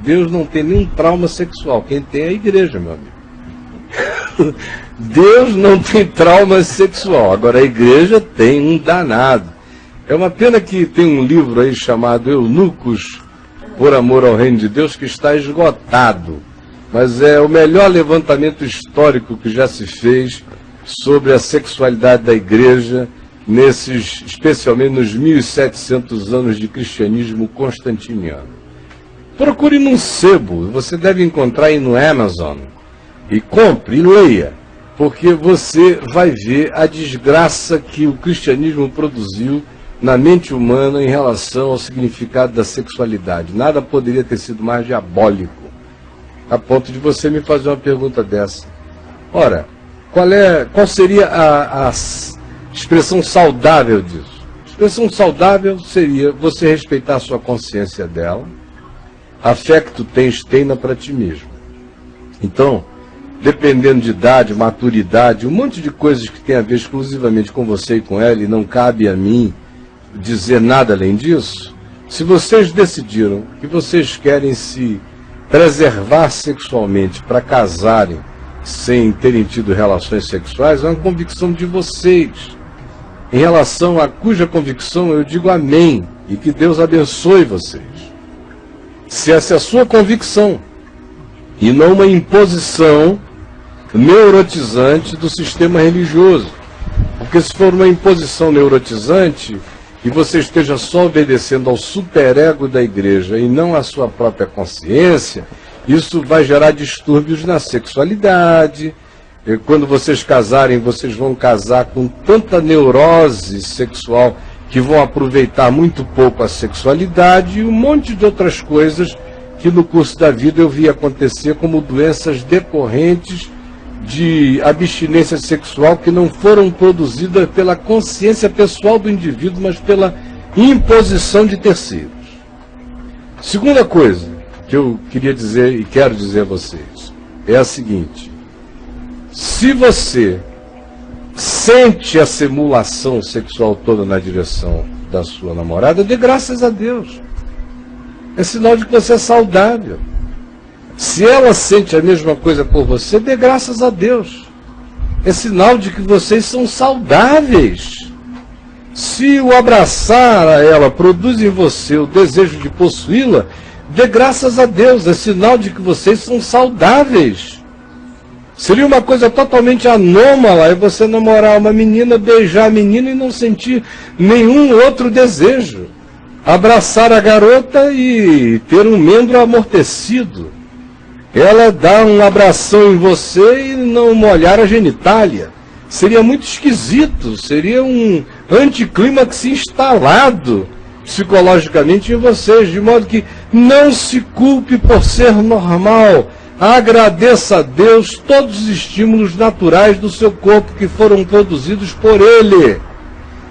Deus não tem nenhum trauma sexual. Quem tem é a igreja, meu amigo. Deus não tem trauma sexual. Agora a igreja tem um danado. É uma pena que tem um livro aí chamado Eunucos por Amor ao Reino de Deus que está esgotado. Mas é o melhor levantamento histórico que já se fez sobre a sexualidade da igreja, especialmente nos 1700 anos de cristianismo constantiniano. Procure num sebo, você deve encontrar aí no Amazon, e compre e leia, porque você vai ver a desgraça que o cristianismo produziu na mente humana em relação ao significado da sexualidade. Nada poderia ter sido mais diabólico, a ponto de você me fazer uma pergunta dessa. Ora, qual seria a expressão saudável disso? A expressão saudável seria você respeitar a sua consciência dela. A fé que tu tens, tenha para ti mesmo. Então, dependendo de idade, maturidade, um monte de coisas que tem a ver exclusivamente com você e com ela, e não cabe a mim dizer nada além disso, se vocês decidiram que vocês querem se preservar sexualmente para casarem sem terem tido relações sexuais, é uma convicção de vocês. Em relação a cuja convicção eu digo amém, e que Deus abençoe vocês. Se essa é a sua convicção, e não uma imposição neurotizante do sistema religioso. Porque se for uma imposição neurotizante, e você esteja só obedecendo ao superego da igreja e não à sua própria consciência, isso vai gerar distúrbios na sexualidade. E quando vocês casarem, vocês vão casar com tanta neurose sexual que vão aproveitar muito pouco a sexualidade e um monte de outras coisas que no curso da vida eu vi acontecer como doenças decorrentes de abstinência sexual que não foram produzidas pela consciência pessoal do indivíduo, mas pela imposição de terceiros. Segunda coisa que eu queria dizer e quero dizer a vocês é a seguinte: se você sente essa emulação sexual toda na direção da sua namorada, dê graças a Deus. É sinal de que você é saudável. Se ela sente a mesma coisa por você, dê graças a Deus. É sinal de que vocês são saudáveis. Se o abraçar a ela produz em você o desejo de possuí-la, dê graças a Deus. É sinal de que vocês são saudáveis. Seria uma coisa totalmente anômala você namorar uma menina, beijar a menina e não sentir nenhum outro desejo. Abraçar a garota e ter um membro amortecido. Ela dá um abração em você e não molhar a genitália. Seria muito esquisito, seria um anticlímax instalado psicologicamente em vocês, de modo que não se culpe por ser normal. Agradeça a Deus todos os estímulos naturais do seu corpo que foram produzidos por Ele.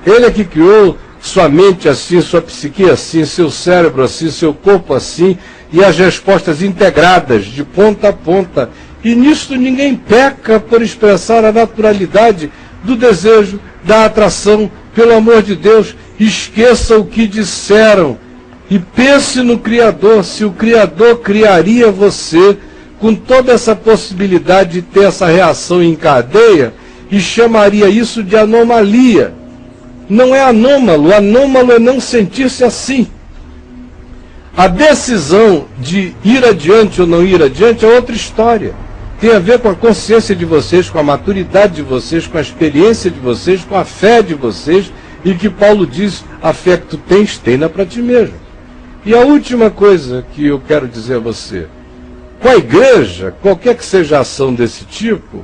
Ele é que criou sua mente assim, sua psique assim, seu cérebro assim, seu corpo assim, e as respostas integradas de ponta a ponta. E nisto ninguém peca por expressar a naturalidade do desejo, da atração. Pelo amor de Deus, esqueça o que disseram e pense no Criador. Se o Criador criaria você com toda essa possibilidade de ter essa reação em cadeia, e chamaria isso de anomalia. Não é anômalo é não sentir-se assim. A decisão de ir adiante ou não ir adiante é outra história. Tem a ver com a consciência de vocês, com a maturidade de vocês, com a experiência de vocês, com a fé de vocês, e que Paulo diz, a fé que tu tens, tenha para ti mesmo. E a última coisa que eu quero dizer a você: com a igreja, qualquer que seja a ação desse tipo,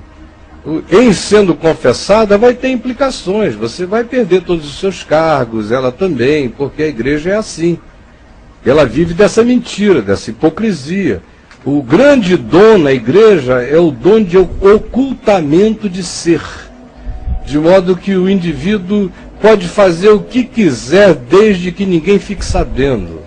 em sendo confessada, vai ter implicações. Você vai perder todos os seus cargos, ela também, porque a igreja é assim. Ela vive dessa mentira, dessa hipocrisia. O grande dom na igreja é o dom de ocultamento de ser. De modo que o indivíduo pode fazer o que quiser, desde que ninguém fique sabendo.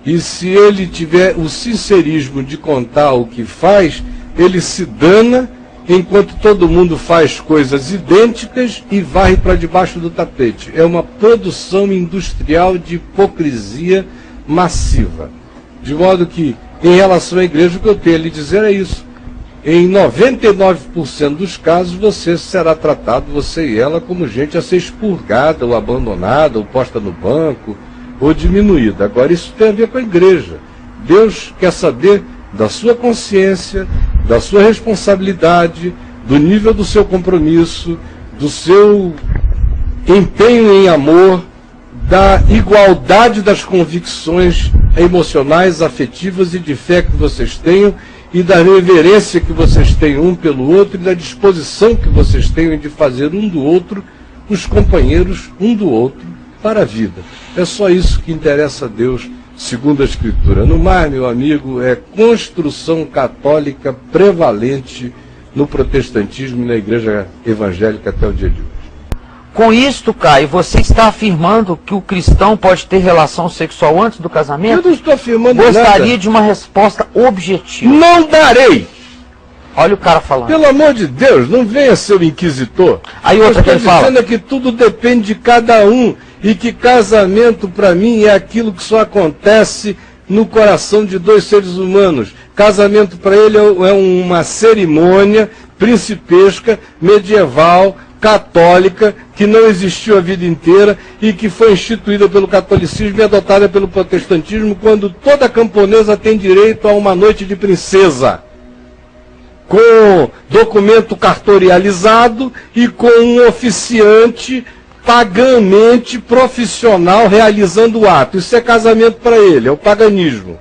E se ele tiver o sincerismo de contar o que faz, ele se dana, enquanto todo mundo faz coisas idênticas e varre para debaixo do tapete. É uma produção industrial de hipocrisia massiva. De modo que em relação à igreja, o que eu tenho a lhe dizer é isso. Em 99% dos casos, você será tratado, você e ela, como gente a ser expurgada, ou abandonada, ou posta no banco, ou diminuída. Agora, isso tem a ver com a igreja. Deus quer saber da sua consciência, da sua responsabilidade, do nível do seu compromisso, do seu empenho em amor, da igualdade das convicções emocionais, afetivas e de fé que vocês tenham, e da reverência que vocês têm um pelo outro, e da disposição que vocês tenham de fazer um do outro os companheiros um do outro para a vida. É só isso que interessa a Deus, segundo a Escritura. No mais, meu amigo, é construção católica prevalente no protestantismo e na igreja evangélica até o dia de hoje. Com isto, Caio, você está afirmando que o cristão pode ter relação sexual antes do casamento? Eu não estou afirmando nada. Gostaria de uma resposta objetiva. Não darei! Olha o cara falando. Pelo amor de Deus, não venha ser o inquisitor. Aí outra que ele fala. Estou dizendo que tudo depende de cada um e que casamento, para mim, é aquilo que só acontece no coração de dois seres humanos. Casamento, para ele, é uma cerimônia principesca, medieval, católica, que não existiu a vida inteira e que foi instituída pelo catolicismo e adotada pelo protestantismo, quando toda camponesa tem direito a uma noite de princesa, com documento cartorializado e com um oficiante pagamente profissional realizando o ato. Isso é casamento para ele, é o paganismo.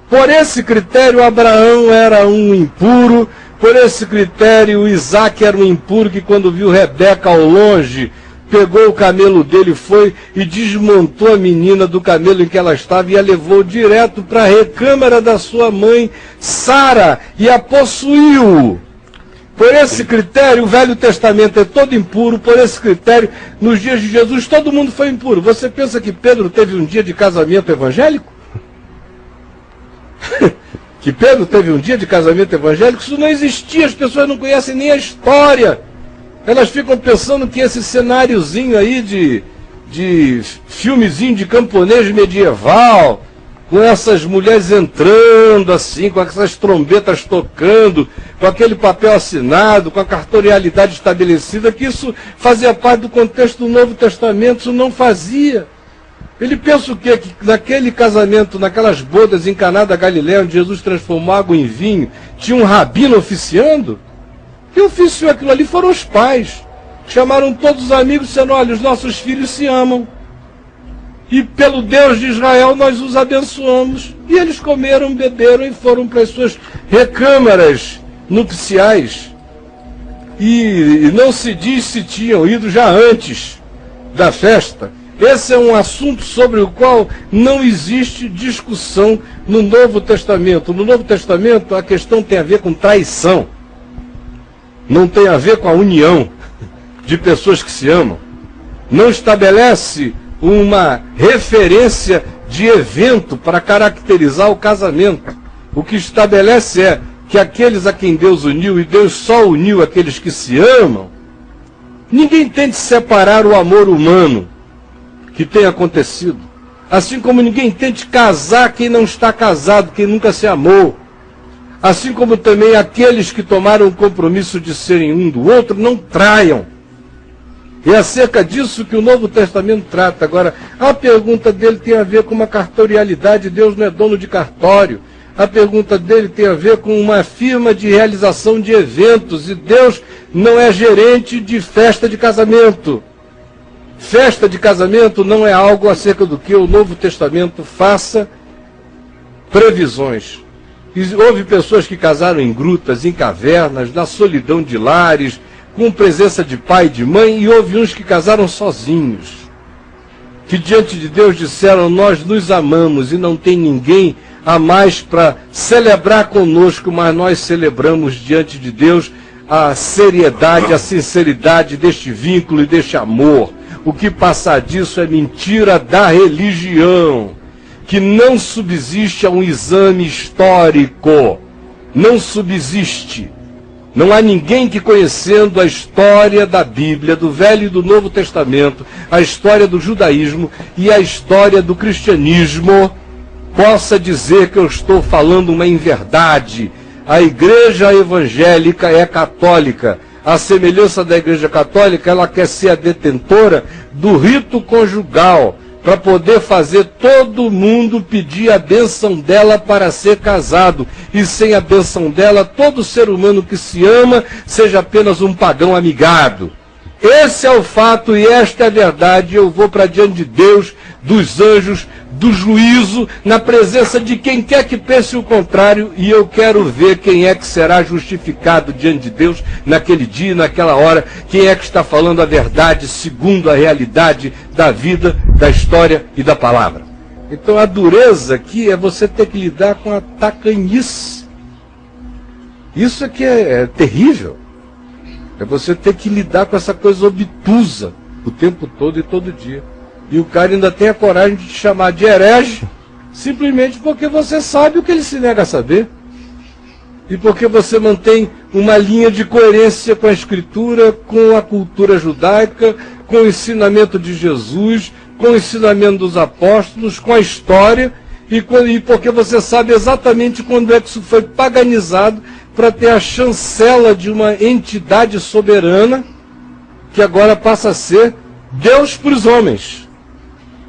Por esse critério, Abraão era um impuro. Por esse critério, Isaac era um impuro que, quando viu Rebeca ao longe, pegou o camelo dele, foi e desmontou a menina do camelo em que ela estava e a levou direto para a recâmara da sua mãe, Sara, e a possuiu. Por esse critério, o Velho Testamento é todo impuro. Por esse critério, nos dias de Jesus, todo mundo foi impuro. Você pensa que Pedro teve um dia de casamento evangélico? Que Pedro teve um dia de casamento evangélico? Isso não existia, as pessoas não conhecem nem a história. Elas ficam pensando que esse cenáriozinho aí de filmezinho de camponês medieval, com essas mulheres entrando assim, com essas trombetas tocando, com aquele papel assinado, com a cartorialidade estabelecida, que isso fazia parte do contexto do Novo Testamento. Isso não fazia. Ele pensa o quê? Que naquele casamento, naquelas bodas em Caná da Galileia, onde Jesus transformou água em vinho, tinha um rabino oficiando? Quem oficiou aquilo ali foram os pais. Chamaram todos os amigos dizendo: olha, os nossos filhos se amam. E pelo Deus de Israel nós os abençoamos. E eles comeram, beberam e foram para as suas recâmaras nupciais. E não se diz se tinham ido já antes da festa. Esse é um assunto sobre o qual não existe discussão no Novo Testamento. No Novo Testamento a questão tem a ver com traição. Não tem a ver com a união de pessoas que se amam. Não estabelece uma referência de evento para caracterizar o casamento. O que estabelece é que aqueles a quem Deus uniu, e Deus só uniu aqueles que se amam, ninguém tente separar o amor humano que tem acontecido. Assim como ninguém tente casar quem não está casado, quem nunca se amou. Assim como também aqueles que tomaram o compromisso de serem um do outro, não traiam. É acerca disso que o Novo Testamento trata. Agora, a pergunta dele tem a ver com uma cartorialidade. Deus não é dono de cartório. A pergunta dele tem a ver com uma firma de realização de eventos. E Deus não é gerente de festa de casamento. Festa de casamento não é algo acerca do que o Novo Testamento faça previsões. Houve pessoas que casaram em grutas, em cavernas, na solidão de lares, com presença de pai e de mãe, e houve uns que casaram sozinhos, que diante de Deus disseram: nós nos amamos e não tem ninguém a mais para celebrar conosco, mas nós celebramos diante de Deus a seriedade, a sinceridade deste vínculo e deste amor. O que passar disso é mentira da religião, que não subsiste a um exame histórico. Não subsiste. Não há ninguém que, conhecendo a história da Bíblia, do Velho e do Novo Testamento, a história do judaísmo e a história do cristianismo, possa dizer que eu estou falando uma inverdade. A igreja evangélica é católica. A semelhança da igreja católica, ela quer ser a detentora do rito conjugal, para poder fazer todo mundo pedir a bênção dela para ser casado. E sem a bênção dela, todo ser humano que se ama seja apenas um pagão amigado. Esse é o fato e esta é a verdade. Eu vou para diante de Deus, dos anjos, do juízo, na presença de quem quer que pense o contrário, e eu quero ver quem é que será justificado diante de Deus naquele dia, naquela hora, quem é que está falando a verdade segundo a realidade da vida, da história e da palavra. Então a dureza aqui é você ter que lidar com a tacanhice. Isso aqui é terrível. É você ter que lidar com essa coisa obtusa o tempo todo e todo dia. E o cara ainda tem a coragem de te chamar de herege, simplesmente porque você sabe o que ele se nega a saber. E porque você mantém uma linha de coerência com a Escritura, com a cultura judaica, com o ensinamento de Jesus, com o ensinamento dos apóstolos, com a história, e porque você sabe exatamente quando é que isso foi paganizado para ter a chancela de uma entidade soberana, que agora passa a ser Deus para os homens,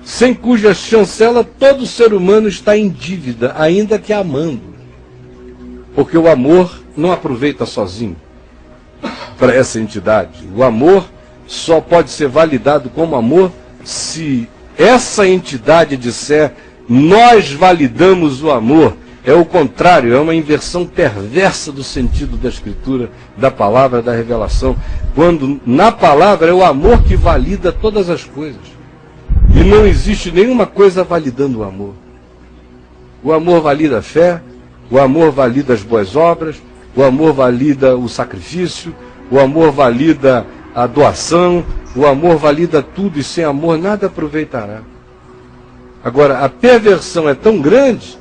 sem cuja chancela todo ser humano está em dívida, ainda que amando. Porque o amor não aproveita sozinho para essa entidade. O amor só pode ser validado como amor se essa entidade disser: nós validamos o amor. É o contrário, é uma inversão perversa do sentido da Escritura, da palavra, da revelação. Quando na palavra é o amor que valida todas as coisas. E não existe nenhuma coisa validando o amor. O amor valida a fé, o amor valida as boas obras, o amor valida o sacrifício, o amor valida a doação, o amor valida tudo, e sem amor nada aproveitará. Agora, a perversão é tão grande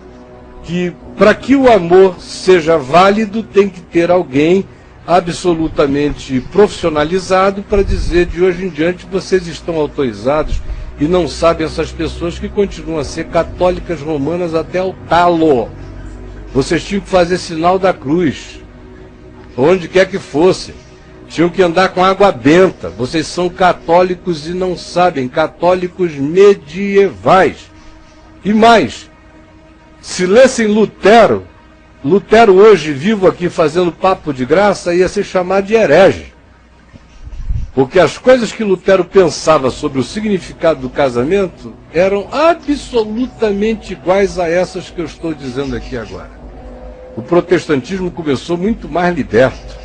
que, para que o amor seja válido, tem que ter alguém absolutamente profissionalizado para dizer: de hoje em diante vocês estão autorizados. E não sabem essas pessoas que continuam a ser católicas romanas até o talo. Vocês tinham que fazer sinal da cruz, onde quer que fosse. Tinham que andar com água benta. Vocês são católicos e não sabem, católicos medievais. E mais, se lessem Lutero, Lutero hoje, vivo aqui fazendo papo de graça, ia ser chamado de herege. Porque as coisas que Lutero pensava sobre o significado do casamento eram absolutamente iguais a essas que eu estou dizendo aqui agora. O protestantismo começou muito mais liberto.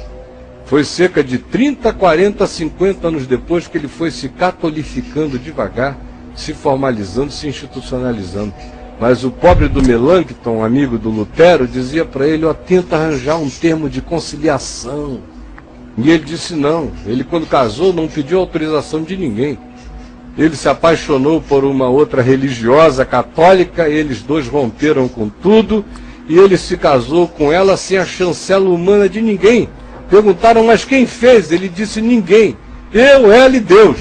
Foi cerca de 30, 40, 50 anos depois que ele foi se catolificando devagar, se formalizando, se institucionalizando. Mas o pobre do Melanchthon, amigo do Lutero, dizia para ele: tenta arranjar um termo de conciliação. E ele disse não. Ele, quando casou, não pediu autorização de ninguém. Ele se apaixonou por uma outra religiosa católica, eles dois romperam com tudo, e ele se casou com ela sem a chancela humana de ninguém. Perguntaram: mas quem fez? Ele disse: ninguém. Eu, ela e Deus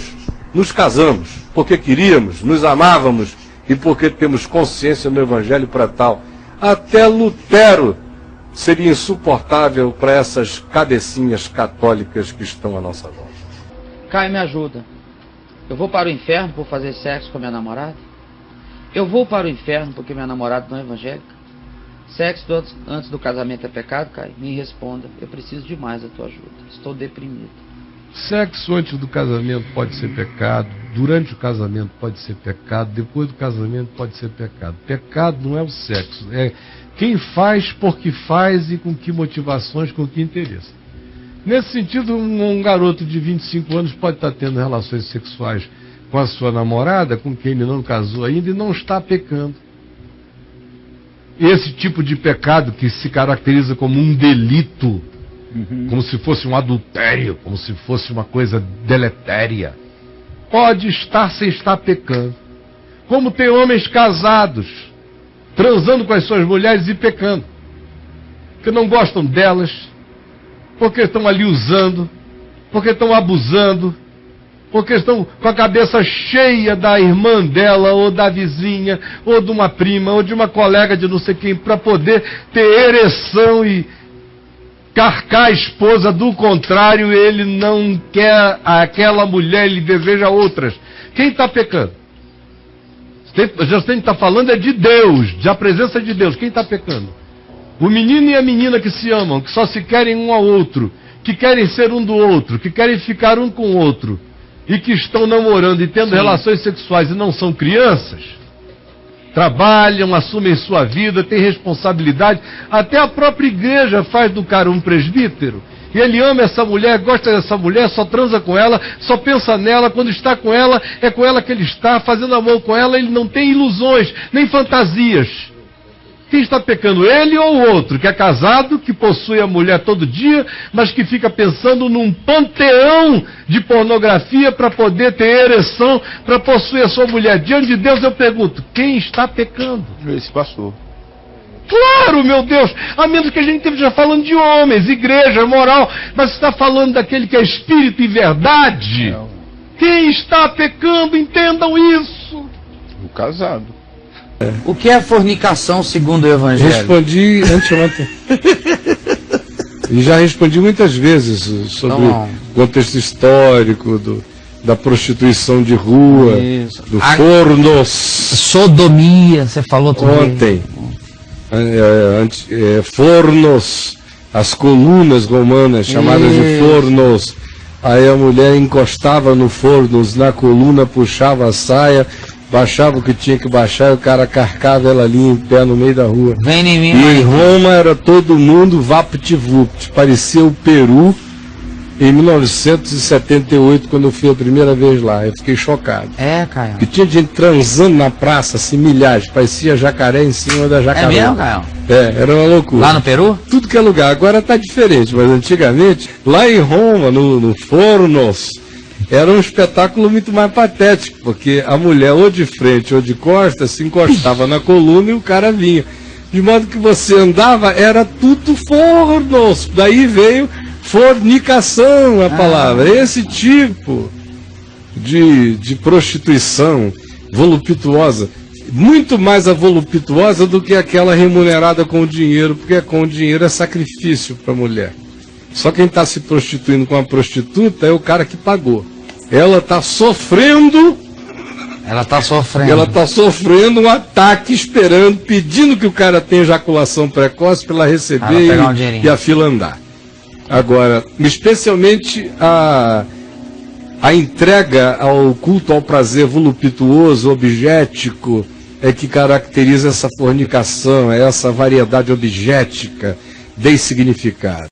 nos casamos, porque queríamos, nos amávamos, e porque temos consciência no Evangelho para tal. Até Lutero seria insuportável para essas cabecinhas católicas que estão à nossa volta. Caio, me ajuda. Eu vou para o inferno por fazer sexo com a minha namorada? Eu vou para o inferno porque minha namorada não é evangélica? Sexo antes do casamento é pecado, Caio? Me responda. Eu preciso demais da tua ajuda. Estou deprimido. Sexo antes do casamento pode ser pecado, durante o casamento pode ser pecado, depois do casamento pode ser pecado. Pecado não é o sexo, é quem faz, por que faz e com que motivações, com que interesse. Nesse sentido, um garoto de 25 anos pode estar tendo relações sexuais com a sua namorada, com quem ele não casou ainda, e não está pecando. Esse tipo de pecado que se caracteriza como um delito, como se fosse um adultério, como se fosse uma coisa deletéria, pode estar sem estar pecando. Como tem homens casados, transando com as suas mulheres e pecando, porque não gostam delas, porque estão ali usando, porque estão abusando, porque estão com a cabeça cheia da irmã dela, ou da vizinha, ou de uma prima, ou de uma colega de não sei quem, para poder ter ereção e carcar a esposa. Do contrário, ele não quer aquela mulher, ele deseja outras. Quem está pecando? A gente está falando é de Deus, da presença de Deus. Quem está pecando? O menino e a menina que se amam, que só se querem um ao outro, que querem ser um do outro, que querem ficar um com o outro, e que estão namorando e tendo relações sexuais e não são crianças, trabalham, assumem sua vida, têm responsabilidade. Até a própria igreja faz do cara um presbítero. E ele ama essa mulher, gosta dessa mulher, só transa com ela, só pensa nela. Quando está com ela, é com ela que ele está, fazendo amor com ela. Ele não tem ilusões, nem fantasias. Quem está pecando? Ele ou o outro, que é casado, que possui a mulher todo dia, mas que fica pensando num panteão de pornografia para poder ter ereção, para possuir a sua mulher. Diante de Deus eu pergunto, quem está pecando? Esse pastor. Claro, meu Deus, a menos que a gente esteja falando de homens, igreja, moral, mas você está falando daquele que é espírito e verdade. Não. Quem está pecando, entendam isso. O casado. O que é fornicação segundo o Evangelho? Respondi anteontem. E já respondi muitas vezes sobre o contexto histórico da prostituição de rua, do fornos. Sodomia, você falou também. Ontem. Fornos, as colunas romanas chamadas de fornos. Aí a mulher encostava no fornos, na coluna, puxava a saia, baixava o que tinha que baixar e o cara carcava ela ali em pé no meio da rua. Vem em mim, e em Roma era todo mundo vapt-vupt, parecia o Peru em 1978, quando eu fui a primeira vez lá. Eu fiquei chocado. Caio. Porque tinha gente transando na praça, assim, milhares, parecia jacaré em cima da jacaré. É mesmo, Caio? Era uma loucura. Lá no Peru? Tudo que é lugar. Agora tá diferente, mas antigamente, lá em Roma, no Fornos, era um espetáculo muito mais patético, porque a mulher ou de frente ou de costas se encostava na coluna e o cara vinha. De modo que você andava, era tudo fornos. Daí veio fornicação a palavra. Esse tipo de prostituição voluptuosa, muito mais a voluptuosa do que aquela remunerada com o dinheiro, porque com o dinheiro é sacrifício para a mulher. Só quem está se prostituindo com a prostituta é o cara que pagou. Ela está sofrendo. Ela está sofrendo. Ela está sofrendo um ataque, esperando, pedindo que o cara tenha ejaculação precoce para ela receber e a fila andar. Agora, especialmente a entrega ao culto ao prazer voluptuoso, objético, é que caracteriza essa fornicação, essa variedade objética, dessignificada.